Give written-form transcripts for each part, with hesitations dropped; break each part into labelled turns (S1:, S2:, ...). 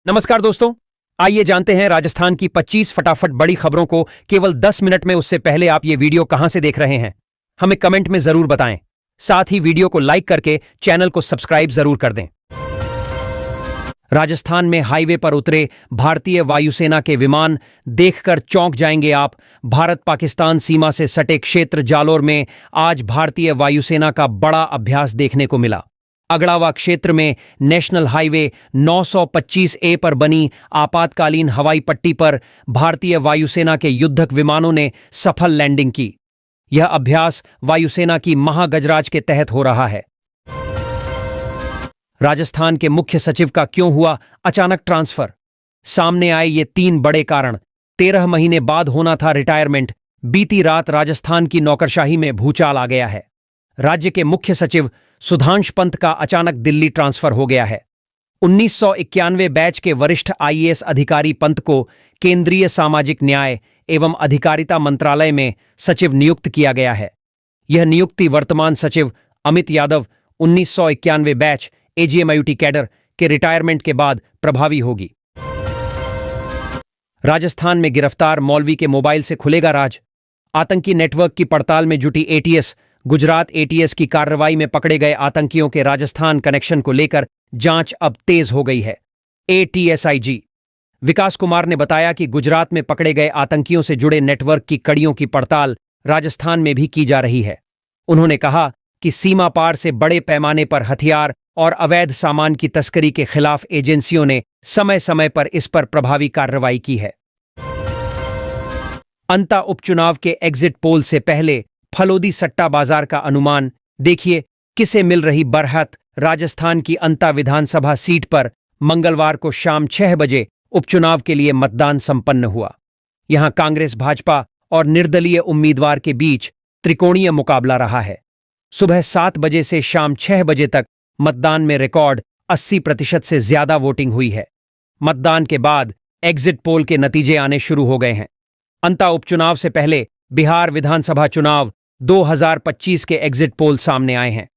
S1: नमस्कार दोस्तों, आइए जानते हैं राजस्थान की 25 फटाफट बड़ी खबरों को केवल 10 मिनट में। उससे पहले आप ये वीडियो कहां से देख रहे हैं हमें कमेंट में जरूर बताएं। साथ ही वीडियो को लाइक करके चैनल को सब्सक्राइब जरूर कर दें। राजस्थान में हाईवे पर उतरे भारतीय वायुसेना के विमान देखकर चौंक जाएंगे आप। भारत पाकिस्तान सीमा से सटे क्षेत्र जालोर में आज भारतीय वायुसेना का बड़ा अभ्यास देखने को मिला। अगड़ावा क्षेत्र में नेशनल हाईवे 925A पर बनी आपातकालीन हवाई पट्टी पर भारतीय वायुसेना के युद्धक विमानों ने सफल लैंडिंग की। यह अभ्यास वायुसेना की महागजराज के तहत हो रहा है। राजस्थान के मुख्य सचिव का क्यों हुआ अचानक ट्रांसफर? सामने आए ये 3 बड़े कारण। 13 महीने बाद होना था रिटायरमेंट। बीती रात राजस्थान की नौकरशाही में भूचाल आ गया है। राज्य के मुख्य सचिव सुधांश पंत का अचानक दिल्ली ट्रांसफर हो गया है। 1991 बैच के वरिष्ठ IAS अधिकारी पंत को केंद्रीय सामाजिक न्याय एवं अधिकारिता मंत्रालय में सचिव नियुक्त किया गया है। यह नियुक्ति वर्तमान सचिव Amit Yadav 1991 batch AGMIUT cadre के रिटायरमेंट के बाद प्रभावी होगी। राजस्थान में गिरफ्तार मौलवी के मोबाइल से खुलेगा राज। आतंकी नेटवर्क की पड़ताल में जुटी ATS गुजरात ATS की कार्रवाई में पकड़े गए आतंकियों के राजस्थान कनेक्शन को लेकर जांच अब तेज हो गई है। ATSIG विकास कुमार ने बताया कि गुजरात में पकड़े गए आतंकियों से जुड़े नेटवर्क की कड़ियों की पड़ताल राजस्थान में भी की जा रही है। उन्होंने कहा कि सीमा पार से बड़े पैमाने पर हथियार और अवैध सामान की तस्करी के खिलाफ एजेंसियों ने समय समय पर इस पर प्रभावी कार्रवाई की है। अंता उपचुनाव के एग्जिट पोल से पहले फलोदी सट्टा बाजार का अनुमान देखिए किसे मिल रही बरहत। राजस्थान की अंता विधानसभा सीट पर मंगलवार को शाम 6 बजे उपचुनाव के लिए मतदान संपन्न हुआ। यहां कांग्रेस भाजपा और निर्दलीय उम्मीदवार के बीच त्रिकोणीय मुकाबला रहा है। सुबह 7 बजे से शाम 6 बजे तक मतदान में रिकॉर्ड 80% से ज्यादा वोटिंग हुई है। मतदान के बाद एग्जिट पोल के नतीजे आने शुरू हो गए हैं। अंता उपचुनाव से पहले बिहार विधानसभा चुनाव 2025 के एग्जिट पोल सामने आए हैं।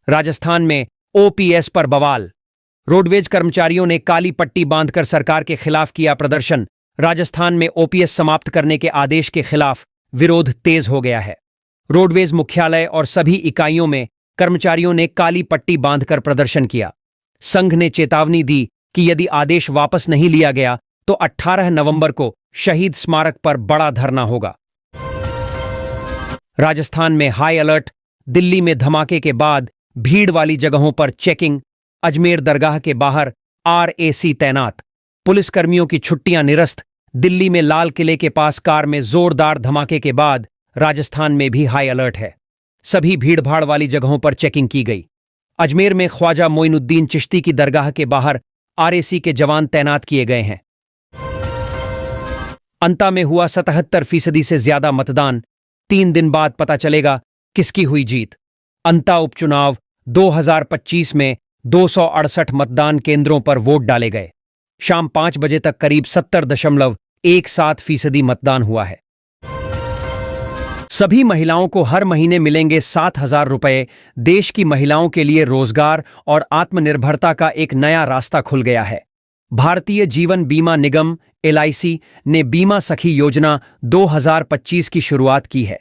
S1: राजस्थान में OPS पर बवाल। रोडवेज कर्मचारियों ने काली पट्टी बांधकर सरकार के खिलाफ किया प्रदर्शन। राजस्थान में OPS समाप्त करने के आदेश के खिलाफ विरोध तेज हो गया है। रोडवेज मुख्यालय और सभी इकाइयों में कर्मचारियों ने काली पट्टी बांधकर प्रदर्शन किया। संघ ने चेतावनी दी कि यदि आदेश वापस नहीं लिया गया तो 18 नवंबर को शहीद स्मारक पर बड़ा धरना होगा। राजस्थान में हाई अलर्ट। दिल्ली में धमाके के बाद भीड़ वाली जगहों पर चेकिंग। अजमेर दरगाह के बाहर RAC तैनात। पुलिसकर्मियों की छुट्टियां निरस्त। दिल्ली में लाल किले के पास कार में जोरदार धमाके के बाद राजस्थान में भी हाई अलर्ट है। सभी भीड़भाड़ वाली जगहों पर चेकिंग की गई। अजमेर में ख्वाजा मोइनुद्दीन चिश्ती की दरगाह के बाहर RAC के जवान तैनात किए गए हैं। अंता में हुआ 77% से ज्यादा मतदान। 3 दिन बाद पता चलेगा किसकी हुई जीत। अंता उपचुनाव 2025 में 268 मतदान केंद्रों पर वोट डाले गए। शाम 5 बजे तक करीब 70.17% मतदान हुआ है। सभी महिलाओं को हर महीने मिलेंगे 7,000 रुपए। देश की महिलाओं के लिए रोजगार और आत्मनिर्भरता का एक नया रास्ता खुल गया है। भारतीय जीवन बीमा निगम LIC ने बीमा सखी योजना 2025 की शुरुआत की है।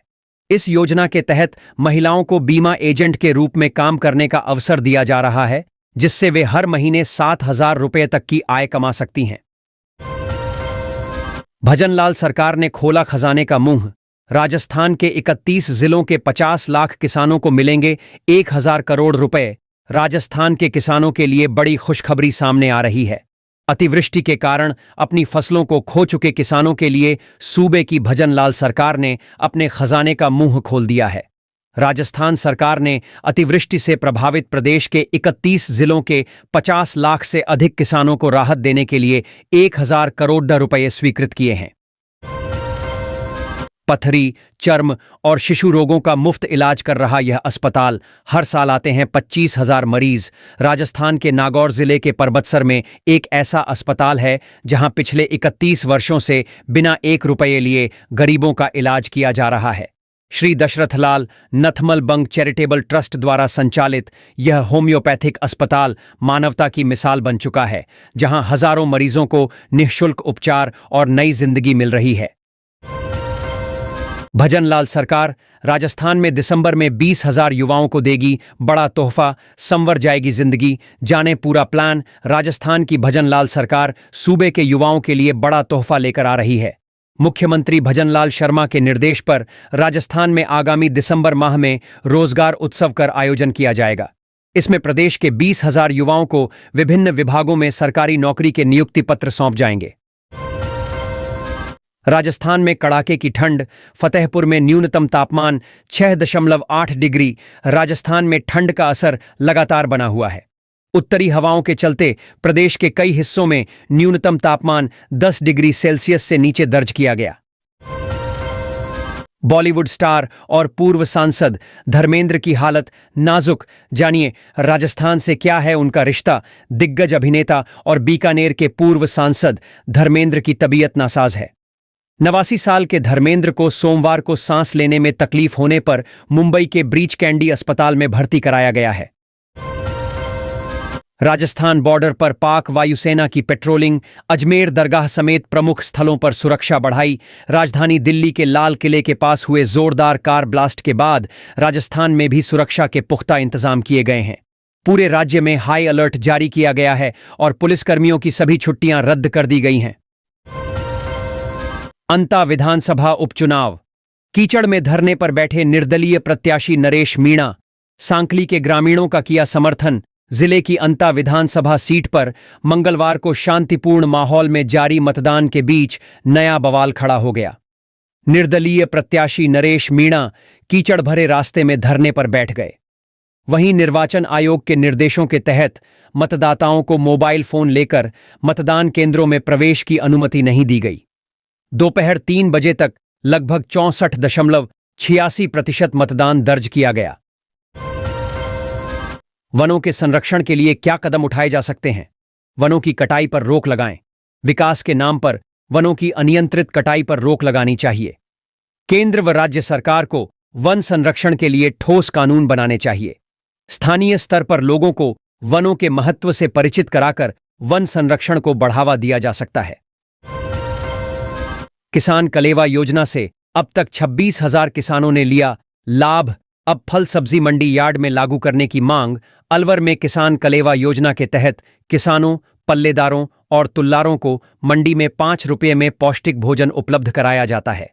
S1: इस योजना के तहत महिलाओं को बीमा एजेंट के रूप में काम करने का अवसर दिया जा रहा है, जिससे वे हर महीने 7,000 रुपए तक की आय कमा सकती हैं। भजनलाल सरकार ने खोला खजाने का मुंह। राजस्थान के 31 जिलों के 50 लाख किसानों को मिलेंगे 1,000 करोड़ रुपए। राजस्थान के किसानों के लिए बड़ी खुशखबरी सामने आ रही है। अतिवृष्टि के कारण अपनी फसलों को खो चुके किसानों के लिए सूबे की भजनलाल सरकार ने अपने खजाने का मुंह खोल दिया है। राजस्थान सरकार ने अतिवृष्टि से प्रभावित प्रदेश के 31 जिलों के 50 लाख से अधिक किसानों को राहत देने के लिए 1,000 करोड़ रुपए स्वीकृत किए हैं। पथरी, चर्म और शिशु रोगों का मुफ्त इलाज कर रहा यह अस्पताल हर साल आते हैं 25,000 मरीज। राजस्थान के नागौर जिले के परबतसर में एक ऐसा अस्पताल है जहां पिछले 31 वर्षों से बिना 1 रुपये लिए गरीबों का इलाज किया जा रहा है। श्री दशरथ लाल नथमल बंग चैरिटेबल ट्रस्ट द्वारा संचालित यह होम्योपैथिक अस्पताल मानवता की मिसाल बन चुका है, जहां हजारों मरीजों को निःशुल्क उपचार और नई जिंदगी मिल रही है। भजनलाल सरकार राजस्थान में दिसंबर में 20,000 युवाओं को देगी बड़ा तोहफा, संवर जाएगी जिंदगी। जाने पूरा प्लान। राजस्थान की भजनलाल सरकार सूबे के युवाओं के लिए बड़ा तोहफा लेकर आ रही है। मुख्यमंत्री भजनलाल शर्मा के निर्देश पर राजस्थान में आगामी दिसंबर माह में रोजगार उत्सव का आयोजन किया जाएगा। इसमें प्रदेश के 20,000 युवाओं को विभिन्न विभागों में सरकारी नौकरी के नियुक्ति पत्र सौंप जाएंगे। राजस्थान में कड़ाके की ठंड। फतेहपुर में न्यूनतम तापमान 6.8 डिग्री। राजस्थान में ठंड का असर लगातार बना हुआ है। उत्तरी हवाओं के चलते प्रदेश के कई हिस्सों में न्यूनतम तापमान 10 डिग्री सेल्सियस से नीचे दर्ज किया गया। बॉलीवुड स्टार और पूर्व सांसद धर्मेंद्र की हालत नाजुक। जानिए राजस्थान से क्या है उनका रिश्ता। दिग्गज अभिनेता और बीकानेर के पूर्व सांसद धर्मेंद्र की तबीयत नासाज है। 89 साल के धर्मेंद्र को सोमवार को सांस लेने में तकलीफ होने पर मुंबई के ब्रीच कैंडी अस्पताल में भर्ती कराया गया है। राजस्थान बॉर्डर पर पाक वायुसेना की पेट्रोलिंग। अजमेर दरगाह समेत प्रमुख स्थलों पर सुरक्षा बढ़ाई। राजधानी दिल्ली के लाल किले के पास हुए जोरदार कार ब्लास्ट के बाद राजस्थान में भी सुरक्षा के पुख्ता इंतजाम किए गए हैं। पूरे राज्य में हाई अलर्ट जारी किया गया है और पुलिसकर्मियों की सभी छुट्टियां रद्द कर दी गई हैं। अंता विधानसभा उपचुनाव। कीचड़ में धरने पर बैठे निर्दलीय प्रत्याशी नरेश मीणा। सांकली के ग्रामीणों का किया समर्थन। जिले की अंता विधानसभा सीट पर मंगलवार को शांतिपूर्ण माहौल में जारी मतदान के बीच नया बवाल खड़ा हो गया। निर्दलीय प्रत्याशी नरेश मीणा कीचड़ भरे रास्ते में धरने पर बैठ गए। वहीं निर्वाचन आयोग के निर्देशों के तहत मतदाताओं को मोबाइल फोन लेकर मतदान केंद्रों में प्रवेश की अनुमति नहीं दी गई। दोपहर 3 बजे तक लगभग 64.86% मतदान दर्ज किया गया। वनों के संरक्षण के लिए क्या कदम उठाए जा सकते हैं? वनों की कटाई पर रोक लगाएं। विकास के नाम पर वनों की अनियंत्रित कटाई पर रोक लगानी चाहिए। केंद्र व राज्य सरकार को वन संरक्षण के लिए ठोस कानून बनाने चाहिए। स्थानीय स्तर पर लोगों को वनों के महत्व से परिचित कराकर वन संरक्षण को बढ़ावा दिया जा सकता है। किसान कलेवा योजना से अब तक 26,000 किसानों ने लिया लाभ। अब फल सब्जी मंडी यार्ड में लागू करने की मांग। अलवर में किसान कलेवा योजना के तहत किसानों, पल्लेदारों और तुल्लारों को मंडी में 5 रुपये में पौष्टिक भोजन उपलब्ध कराया जाता है।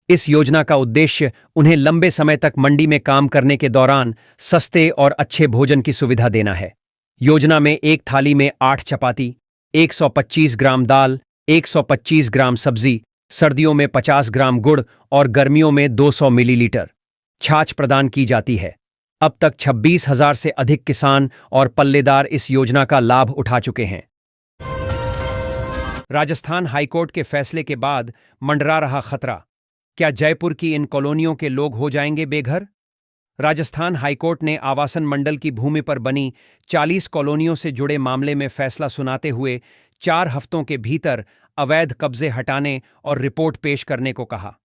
S1: इस योजना का उद्देश्य उन्हें लंबे समय तक मंडी में काम करने के दौरान सस्ते और अच्छे भोजन की सुविधा देना है। योजना में एक थाली में 8 चपाती, 125 ग्राम दाल, 125 ग्राम सब्जी, सर्दियों में 50 ग्राम गुड़ और गर्मियों में 200 मिलीलीटर छाछ प्रदान की जाती है। अब तक 26,000 से अधिक किसान और पल्लेदार इस योजना का लाभ उठा चुके हैं। राजस्थान हाईकोर्ट के फैसले के बाद मंडरा रहा खतरा। क्या जयपुर की इन कॉलोनियों के लोग हो जाएंगे बेघर? राजस्थान हाईकोर्ट ने आवासन मंडल की भूमि पर बनी 40 कॉलोनियों से जुड़े मामले में फैसला सुनाते हुए 4 हफ्तों के भीतर अवैध कब्जे हटाने और रिपोर्ट पेश करने को कहा।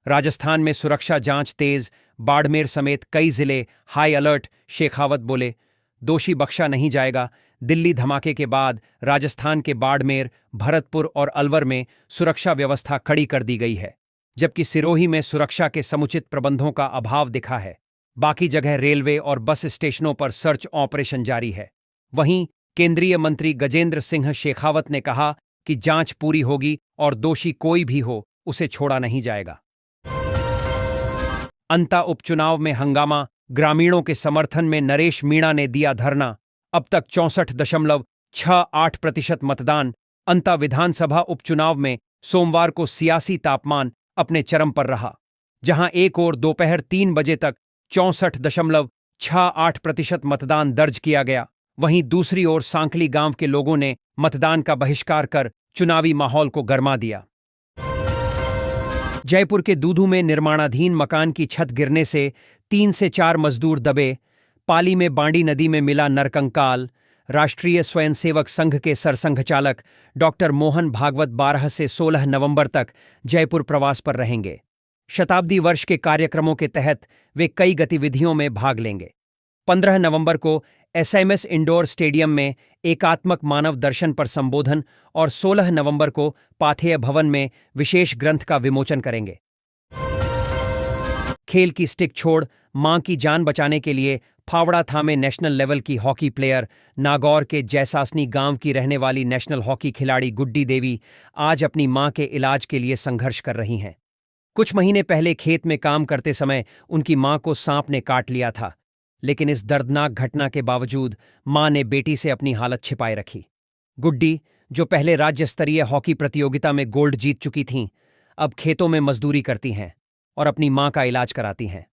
S1: राजस्थान में सुरक्षा जांच तेज। बाड़मेर समेत कई जिले हाई अलर्ट। शेखावत बोले, दोषी बख्शा नहीं जाएगा। दिल्ली धमाके के बाद राजस्थान के बाड़मेर, भरतपुर और अलवर में सुरक्षा व्यवस्था कड़ी कर दी गई है, जबकि सिरोही में सुरक्षा के समुचित प्रबंधों का अभाव दिखा है। बाकी जगह रेलवे और बस स्टेशनों पर सर्च ऑपरेशन जारी है। वहीं केंद्रीय मंत्री गजेंद्र सिंह शेखावत ने कहा कि जांच पूरी होगी और दोषी कोई भी हो उसे छोड़ा नहीं जाएगा। अंता उपचुनाव में हंगामा। ग्रामीणों के समर्थन में नरेश मीणा ने दिया धरना। अब तक 64.68% मतदान। अंता विधानसभा उपचुनाव में सोमवार को सियासी तापमान अपने चरम पर रहा, जहां एक ओर दोपहर 3 बजे तक 64.68% मतदान दर्ज किया गया, वहीं दूसरी ओर सांकली गांव के लोगों ने मतदान का बहिष्कार कर चुनावी माहौल को गरमा दिया। जयपुर के दूधू में निर्माणाधीन मकान की छत गिरने से 3 से 4 मजदूर दबे। पाली में बांडी नदी में मिला नरकंकाल। राष्ट्रीय स्वयंसेवक संघ के सरसंघ चालक डॉक्टर मोहन भागवत 12 से 16 नवंबर तक जयपुर प्रवास पर रहेंगे। शताब्दी वर्ष के कार्यक्रमों के तहत वे कई गतिविधियों में भाग लेंगे। 15 नवंबर को एसएमएस इंडोर स्टेडियम में एकात्मक मानव दर्शन पर संबोधन और 16 नवंबर को पाथेय भवन में विशेष ग्रंथ का विमोचन करेंगे। खेल की स्टिक छोड़ मां की जान बचाने के लिए फावड़ा थामे नेशनल लेवल की हॉकी प्लेयर नागौर के जैसासनी गांव की रहने वाली नेशनल हॉकी खिलाड़ी गुड्डी देवी आज अपनी मां के इलाज के लिए संघर्ष कर रही हैं। कुछ महीने पहले खेत में काम करते समय उनकी मां को सांप ने काट लिया था, लेकिन इस दर्दनाक घटना के बावजूद मां ने बेटी से अपनी हालत छिपाए रखी। गुड्डी, जो पहले राज्य स्तरीय हॉकी प्रतियोगिता में गोल्ड जीत चुकी थीं, अब खेतों में मजदूरी करती हैं और अपनी मां का इलाज कराती हैं।